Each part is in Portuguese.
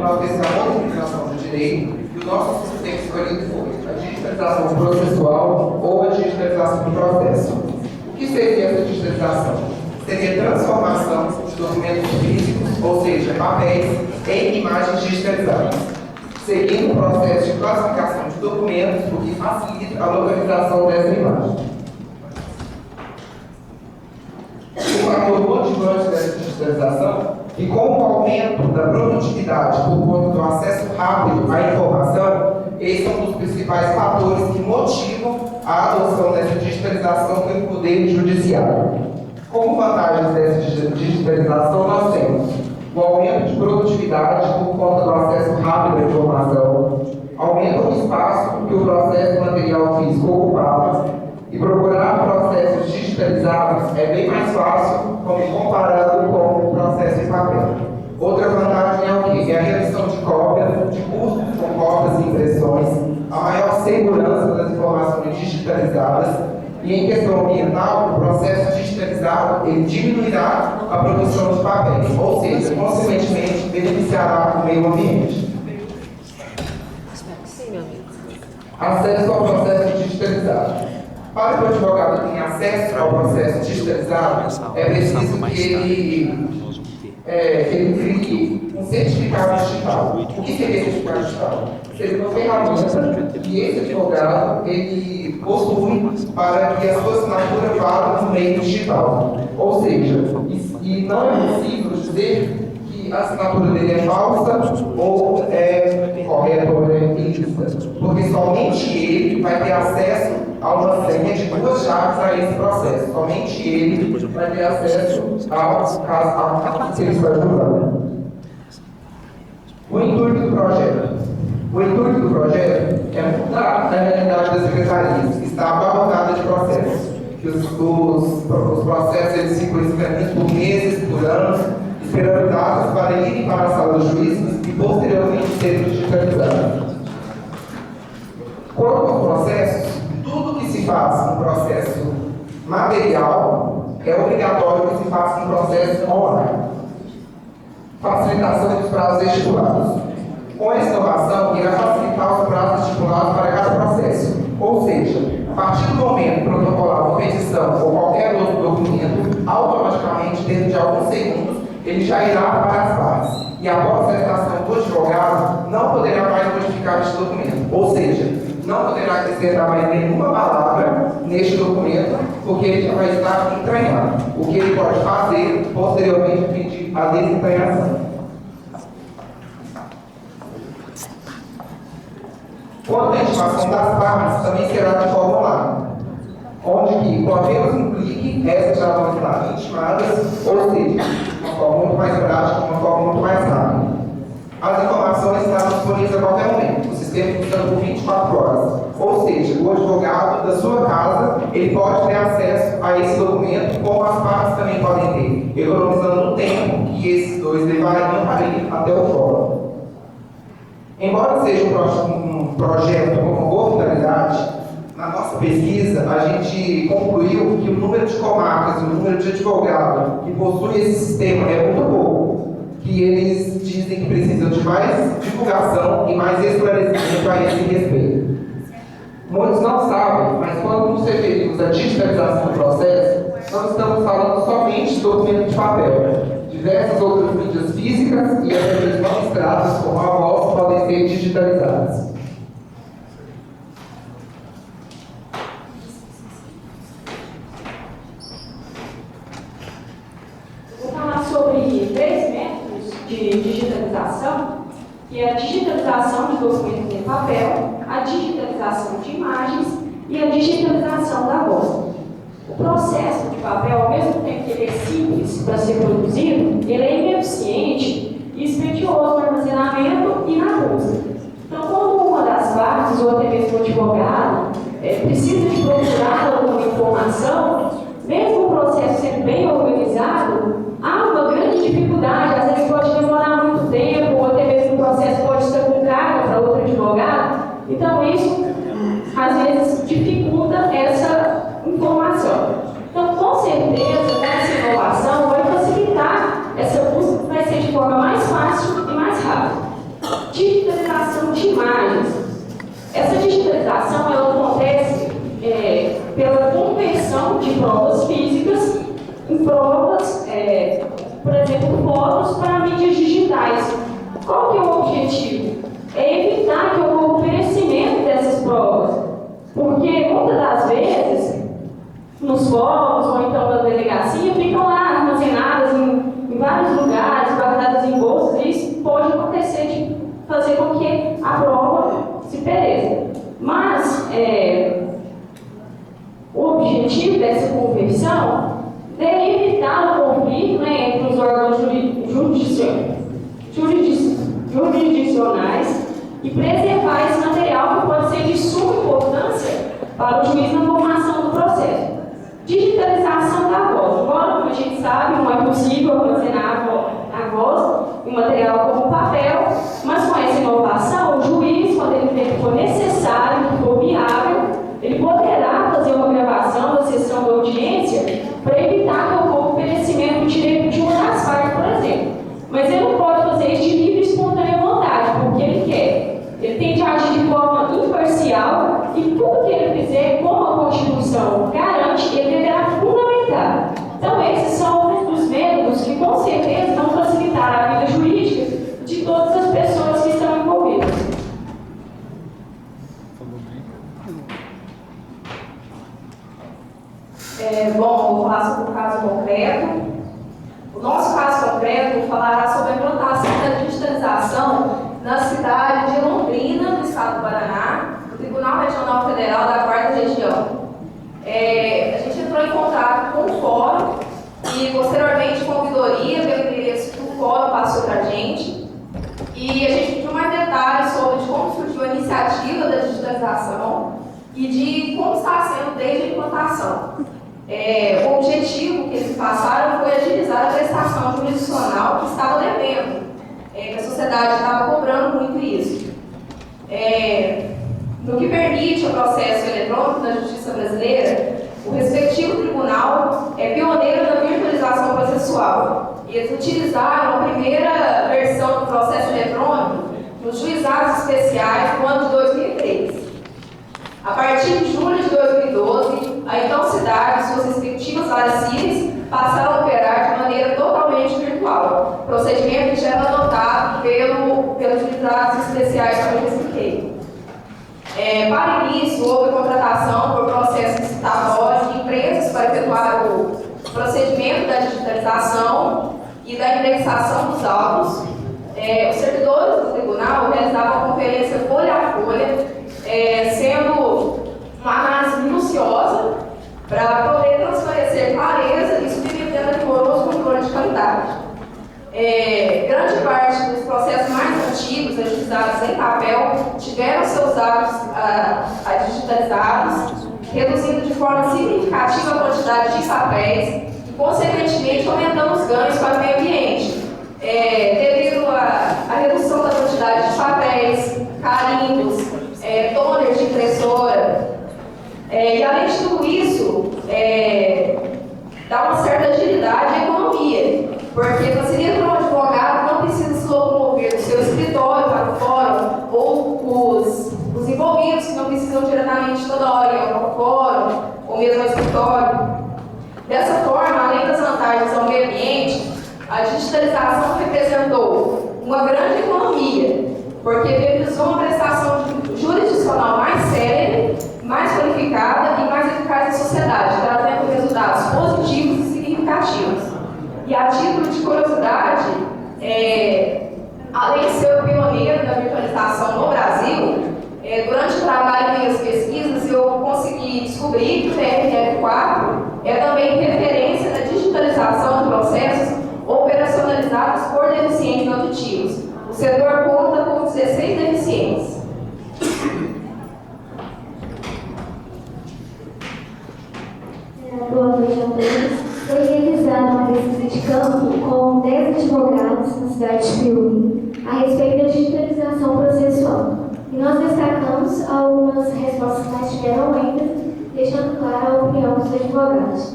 nós fizemos a modernização do direito e o nosso sistema escolhido foi a digitalização processual ou a digitalização do processo. O que seria essa digitalização? Seria transformação de documentos físicos, ou seja, papéis, em imagens digitalizadas, seguindo o processo de classificação de documentos, o que facilita a localização dessa imagem. O fator motivante dessa digitalização, que com o aumento da produtividade por conta do acesso rápido à informação, esse é um dos principais fatores que motivam a adoção dessa digitalização pelo Poder Judiciário. Como vantagens dessa digitalização, nós temos o aumento de produtividade por conta do acesso rápido à informação, aumenta o espaço que o processo material físico ocupava, e procurar processos digitalizados é bem mais fácil comparado com o processo em papel. Outra vantagem é o quê? É a redução de cópias, de custos com cópias e impressões, a maior segurança das informações digitalizadas e, em questão ambiental, o processo digitalizado ele diminuirá a produção de papéis, ou seja, consequentemente, beneficiará o meio ambiente. Acesso ao processo digitalizado. Para que o advogado tenha acesso ao processo digitalizado, é preciso que ele crie um certificado digital. O que seria certificado digital? Seria uma ferramenta que esse advogado ele possui para que a sua assinatura vá no meio digital. Ou seja, e não é possível dizer que a assinatura dele é falsa ou é correta ou é ilícita, porque somente ele vai ter acesso a uma senha de duas chaves a esse processo. Somente ele vai ter acesso ao caso que ele está julgando. O intuito do projeto. O intuito do projeto é mudar a realidade das secretarias, que está abarrotada de processos. Que os processos eles ficam escrevendo por meses, por anos, esperando dados para irem para a sala dos juízes e posteriormente serem digitalizados. Quanto aos processos, tudo que se faz no processo material é obrigatório que se faça no processo online. Facilitação dos prazos estipulados. Com essa inovação, irá facilitar os prazos estipulados para cada processo. Ou seja, a partir do momento que protocolar uma petição ou qualquer outro documento, automaticamente, dentro de alguns segundos, ele já irá para as partes. E após a apresentação do advogado, não poderá mais modificar este documento. Ou seja, não poderá acrescentar mais nenhuma palavra neste documento, porque ele já vai estar entranhado. O que ele pode fazer, posteriormente, é pedir a desentranhação. Quanto à intimação das partes, também será de forma online, onde que, com apenas um clique, essas já vão estar intimadas, ou seja, de uma forma muito mais prática, de uma forma muito mais rápida. As informações estarão disponíveis a qualquer momento. O sistema funciona por 24 horas. Ou seja, o advogado da sua casa, ele pode ter acesso a esse documento, como as partes também podem ter, economizando o tempo que esses dois levariam para ir até o fórum. Embora seja um projeto com uma boa finalidade, na nossa pesquisa, a gente concluiu que o número de comarcas e o número de advogados que possuem esse sistema é muito pouco, que eles dizem que precisam de mais divulgação e mais esclarecimento a esse respeito. Muitos não sabem, mas quando nos referimos à digitalização do processo, não estamos falando somente de documento de papel. Diversas outras mídias físicas e até mesmo abstratas, como a voz, podem ser digitalizadas. Vou falar sobre 3 métodos de digitalização, que é a digitalização de documentos em papel, a digitalização de imagens e a digitalização da voz. O processo de papel, ao mesmo tempo que ele é simples para ser produzido, ele é ineficiente e expedioso no armazenamento e na busca. Então, quando uma das partes, ou até mesmo o advogado, precisa de procurar alguma informação, mesmo o processo sendo bem organizado, há uma grande dificuldade, às vezes pode demorar muito tempo, ou até mesmo o processo pode estar com carga para outro advogado. Então, isso, às vezes, dificulta essa informação. Então, com certeza, essa inovação vai facilitar essa busca, vai ser de forma mais fácil e mais rápida. Essa digitalização ela acontece pela conversão de provas físicas em provas, por exemplo, fotos para mídias digitais. Qual que é o objetivo? É evitar que ocorra o perecimento dessas provas, porque muitas das vezes nos fóruns ou então na delegacia ficam lá armazenadas em vários lugares, guardadas em bolsas, e isso pode acontecer de fazer com que a prova se pereça. Mas o objetivo dessa conversão é evitar o conflito, né, entre os órgãos jurisdicionais e preservar esse material que pode ser de suma importância para o juiz na formação do processo. Digitalização da voz. Agora, como a gente sabe, não é possível armazenar a voz em material como papel, mas com essa inovação, o juiz, quando ele for necessário, que for viável, ele poderá fazer uma gravação da sessão da audiência para evitar que ocorra o perecimento do direito de uma das partes, por exemplo. Mas ele não pode fazer isso de livre e espontânea vontade, porque ele quer. Ele tem de agir de forma imparcial e tudo que ele fizer, como a Constituição garante, ele deverá fundamentar. Então, esses são alguns dos métodos que, com certeza, vão facilitar a vida jurídica de todas as pessoas que estão envolvidas. Bom, vou falar sobre o caso concreto. O nosso caso concreto falará sobre a implantação da digitalização na cidade de Londrina, no estado do Paraná, no Tribunal Regional Federal da 4ª Região. A gente entrou em contato com o fórum e, posteriormente, com a ouvidoria, pelo endereço que o fórum passou para a gente. E a gente pediu mais detalhes sobre de como surgiu a iniciativa da digitalização e de como está sendo desde a implantação. O objetivo que eles passaram foi agilizar a prestação jurisdicional que estava devendo, que a sociedade estava cobrando muito isso. No que permite o processo eletrônico da justiça brasileira, o respectivo tribunal é pioneiro da virtualização processual. E eles utilizaram a primeira versão do processo eletrônico nos juizados especiais no ano de 2003. A partir de julho de 2012, a então cidade e suas respectivas áreas cíveis passaram a operar de maneira totalmente virtual, procedimento que já era adotado pelos juizados especiais que eu expliquei. Para início, houve contratação por processos licitatórios de empresas para efetuar o procedimento da digitalização e da indexação dos autos. Os servidores do tribunal realizavam a conferência folha a folha, sendo uma análise minuciosa para poder transparecer clareza e submetendo a rigoroso controle de qualidade. Grande parte dos processos mais antigos, ajuizados em papel, tiveram seus atos digitalizados, reduzindo de forma significativa a quantidade de papéis e, consequentemente, aumentando os ganhos para o meio ambiente, devido à redução da quantidade de papéis, carimbos, toners de impressora. E, além de tudo isso, dá uma certa agilidade e economia, porque facilita para um advogado não precisa se locomover do seu escritório para o fórum, ou os envolvidos que não precisam diretamente toda hora ir ao fórum, ou mesmo ao escritório. Dessa forma, além das vantagens ao meio ambiente, a digitalização representou uma grande economia, porque viabilizou uma prestação jurisdicional mais séria, mais qualificada e mais eficaz à sociedade, trazendo resultados positivos e significativos. E a título de curiosidade, além de ser o pioneiro da virtualização no Brasil, durante o trabalho em minhas pesquisas, eu consegui descobrir que o TRF4 é também referência da digitalização de processos operacionalizados por deficientes auditivos. O setor conta com 16 deficientes. Boa noite a todos. Foi realizada uma pesquisa de campo com 10 advogados na cidade de Piauí a respeito da digitalização processual. E nós destacamos algumas respostas que nós tiveram lentas, deixando clara a opinião dos advogados.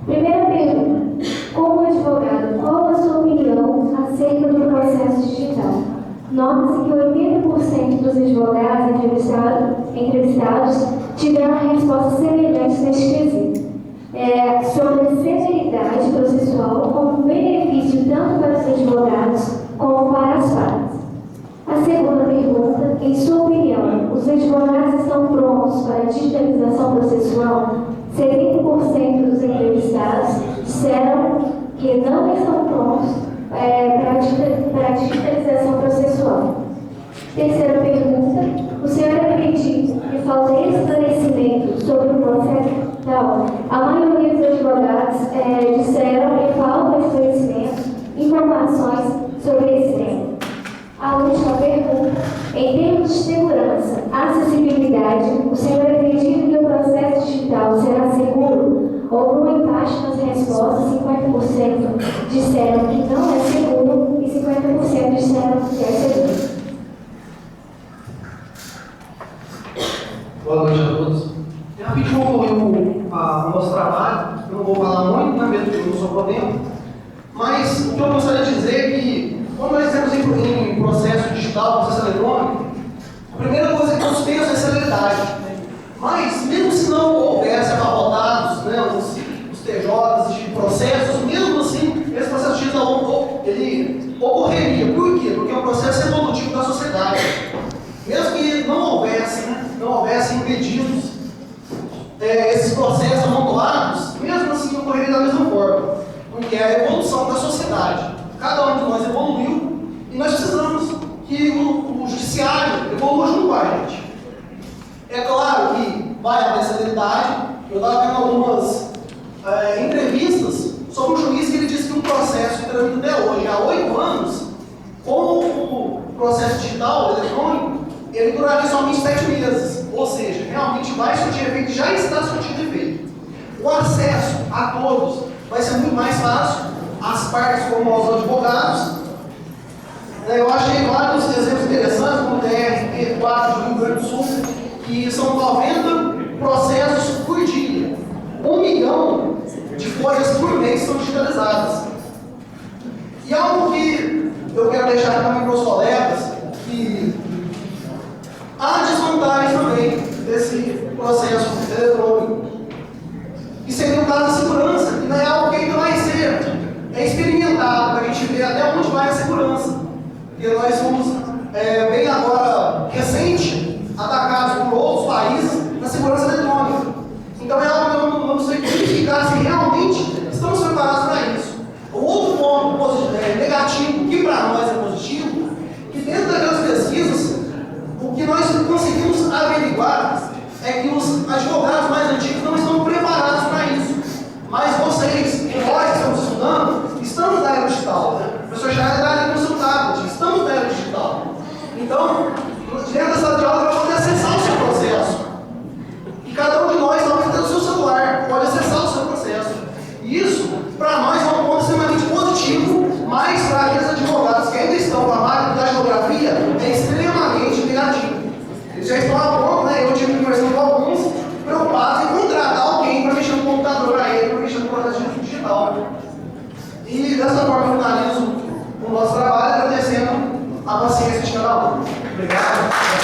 Primeira pergunta: como advogado, qual a sua opinião acerca do processo digital? Nota-se que 80% dos advogados entrevistados tiveram respostas semelhantes neste quesito, sobre severidade processual como benefício tanto para os advogados como para as partes. A segunda pergunta, em sua opinião, os advogados estão prontos para a digitalização processual? 70% dos entrevistados disseram que não estão prontos para a digitalização processual. Terceira pergunta, o senhor acredita que falta esclarecimento sobre o processo? Não. A maioria dos advogados disseram que falta esclarecimento, informações sobre esse tema. A última pergunta, em termos de segurança, acessibilidade, o senhor acredita que o processo digital será seguro? Houve um empate nas respostas, 50% disseram que não é seguro e 50% disseram que é seguro. Boa noite a todos. A gente concluiu o nosso trabalho, eu não vou falar muito, na mesmo que eu não sou problema, mas o que eu gostaria de dizer é que, quando nós estamos em processo digital, processo eletrônico, a primeira coisa que nós temos é celeridade. Mas, mesmo se não houvesse abarrotados, os TJs de processos, mesmo assim, esse processo digital ele ocorreria. Por quê? Porque é um processo evolutivo da sociedade. Mesmo que não houvesse impedidos esses processos amontoados, mesmo assim ocorreria da mesma forma, porque é a evolução da sociedade. Cada um de nós evoluiu e nós precisamos que o judiciário evolua junto com a gente. É claro que vai haver celeridade. Eu estava vendo algumas entrevistas sobre um juiz que ele disse que um processo que tramita até hoje, há 8 anos, com o processo digital, eletrônico, ele duraria somente 7 meses. Ou seja, realmente vai surtir efeito, já está surtindo efeito. O acesso a todos vai ser muito mais fácil, as partes como aos advogados. Eu achei vários exemplos interessantes, como o TRT4 do Rio Grande do Sul, que são 90 processos por dia. 1 milhão de folhas por mês são digitalizadas. E algo que eu quero deixar também para os colegas, que há desvantagens também desse processo eletrônico. E seria o caso da segurança, que não é algo que ainda vai ser experimentado, para a gente ver até onde vai a segurança. Porque nós somos, bem agora, recente, atacados por outros países na segurança eletrônica. Então é algo que eu não sei verificar se realmente estamos preparados para isso. O outro ponto negativo, que para nós é positivo, que dentro daquelas pesquisas, o que nós conseguimos averiguar é que os advogados mais antigos não estão preparados para isso. Mas vocês, nós que estamos estudando, estamos na era digital. O professor já é da área consultável, estamos na era digital. Então, dentro da sala de aula, vai poder acessar o seu processo. E cada um de nós, talvez, tem o seu celular, pode acessar o seu processo. E isso, para nós, é um ponto extremamente positivo, mas para aqueles advogados que ainda estão com a máquina da geografia, é extremamente negativo. Eles já estão a ponto, eu tive que conversar com alguns, preocupados em contratar alguém para mexer no computador para ele, para mexer no processo digital. E dessa forma eu finalizo o nosso trabalho, agradecendo a paciência de cada um. Obrigado.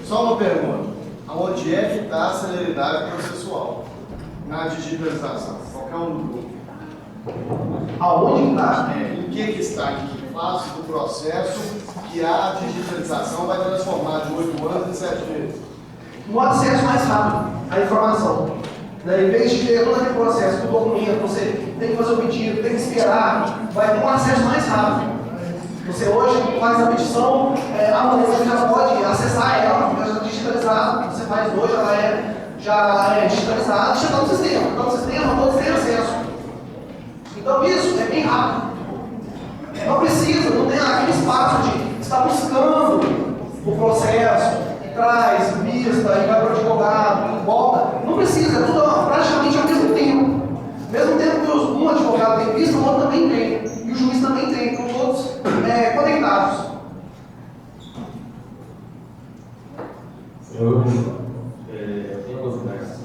Só uma pergunta. Aonde é que está a celeridade processual na digitalização? Qualquer um do grupo. Aonde está? Em que está? Em que fase do processo que a digitalização vai transformar de 8 anos em 7 meses? No acesso mais rápido à informação. Em vez de ter todo aquele processo do documento, você tem que fazer o pedido, tem que esperar, vai ter um acesso mais rápido. Você hoje faz a petição, amanhã você já pode acessar ela, já está digitalizada. Você faz hoje, ela já é digitalizada, já está no sistema. Então, o sistema todos têm acesso. Então, isso é bem rápido. Não precisa, não tem aquele espaço de estar buscando o processo, traz, jurista, e vai para o advogado, e volta. Não precisa, é tudo praticamente ao mesmo tempo. Mesmo tempo que um advogado tem vista, o outro também tem. E o juiz também tem, estão todos conectados. Eu tenho algumas ideias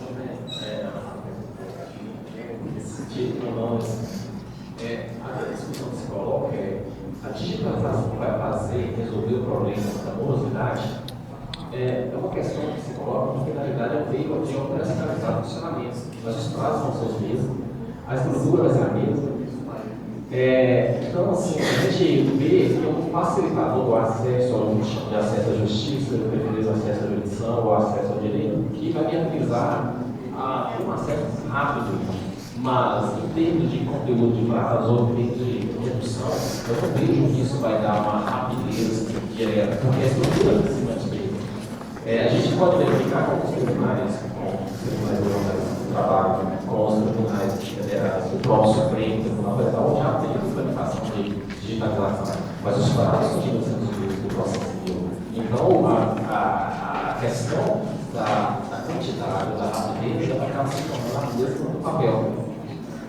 nesse sentido, não, a discussão que se coloca é a digitalização vai fazer resolver o problema da morosidade. É uma questão que se coloca porque, na verdade, é um veículo de operacionalizar o funcionamento. Mas os prazos vão ser os mesmos, a estrutura vai ser a mesma. Então, assim, a gente vê que um facilitador do acesso ao de acesso à justiça, preferido acesso à jurisdição ou acesso ao direito, que vai viabilizar um acesso rápido, mas em termos de conteúdo de prazo ou em termos de redução, eu não vejo que isso vai dar uma rapidez direta, porque a estrutura se mantém. A gente pode verificar com os tribunais, do trabalho, com os tribunais federais, o próprio Supremo Tribunal Federal, já tem a implementação de digitalização, mas os prazos continuam sendo subidos do processo civil. Então, a questão da quantidade, da rapidez, ela acaba se tornando a rapidez do papel.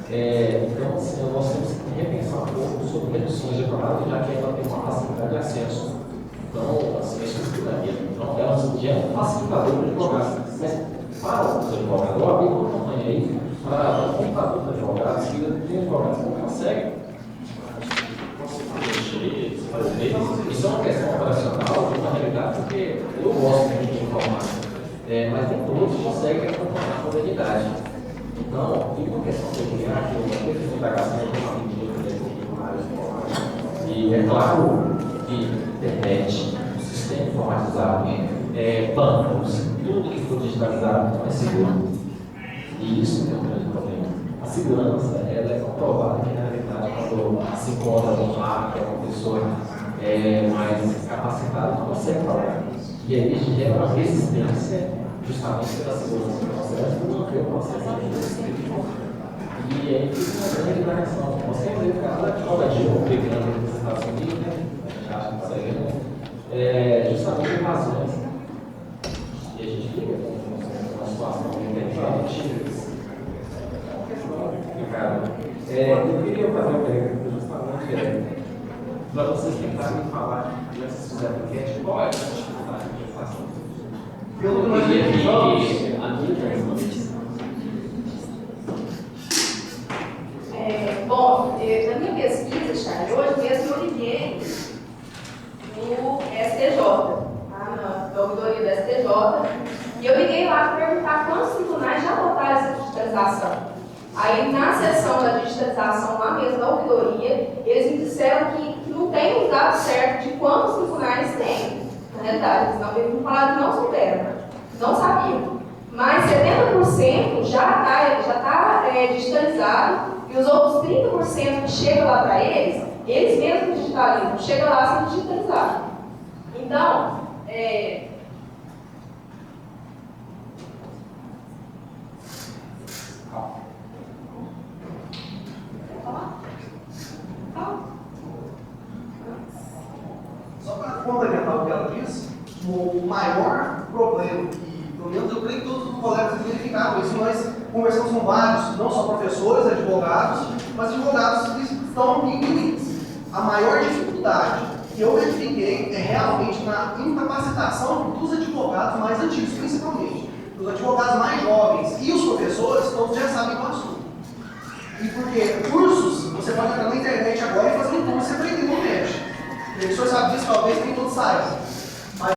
Então, assim, nós temos que repensar um pouco sobre reduções de prazo, já que ela tem uma facilidade de acesso. Então, assim, a estrutura mesmo, então, ela já é um facilitador de advogados. Mas, para os advogados, eu abri uma campanha aí para o computador dos advogados, que tem advogados que não conseguem fazer. Isso é uma questão operacional, de uma realidade, porque eu gosto muito de informática, mas nem todos conseguem acompanhar a modernidade. Então, tem uma questão peculiar que eu tenho que indagação de uma medida e é claro que internet, sistema informatizado, bancos, tudo que for digitalizado não é seguro. E isso é um grande problema. A segurança ela é comprovada que, na realidade, quando se encontra um hacker, uma pessoa mais capacitada, não consegue trabalhar. E aí isso gera uma resistência justamente pela segurança do processo, porque o processo é restritivo. E aí fica uma grande indagação. Nós temos aí cada dia pegando nos Estados Unidos, né? A gente acha que isso aí, justamente em razões. E a gente fica com uma situação independente. É uma questão complicada. Eu queria fazer uma pergunta justamente para vocês tentarem falar, já que vocês fizeram enquete, qual é a dificuldade de inflação? Pelo que nós verificamos, Bom, na minha pesquisa, Charlie, hoje mesmo eu liguei no STJ, na ouvidoria do STJ, e eu liguei lá para perguntar quantos tribunais já adotaram essa digitalização. Aí, na sessão da digitalização, lá mesmo na ouvidoria, eles me disseram que não tem um dado certo de quantos tribunais tem. Na realidade, eles me falaram que não souberam, não sabiam. Mas 70% já está digitalizado e os outros 30% que chegam lá para eles mesmos digitalizam, chega lá sendo digitalizado. Então, só para complementar o que ela disse, o maior problema que, pelo menos eu creio que todos os colegas verificaram isso, nós conversamos com vários, não só professores, advogados, mas advogados que estão em limites. A maior dificuldade que eu verifiquei é realmente na incapacitação dos advogados mais antigos, principalmente. Os advogados mais jovens e os professores, todos já sabem qual é o assunto. E porque cursos, você pode entrar na internet agora e fazer um curso e aprender no net. O professor sabe disso, talvez nem todos saibam.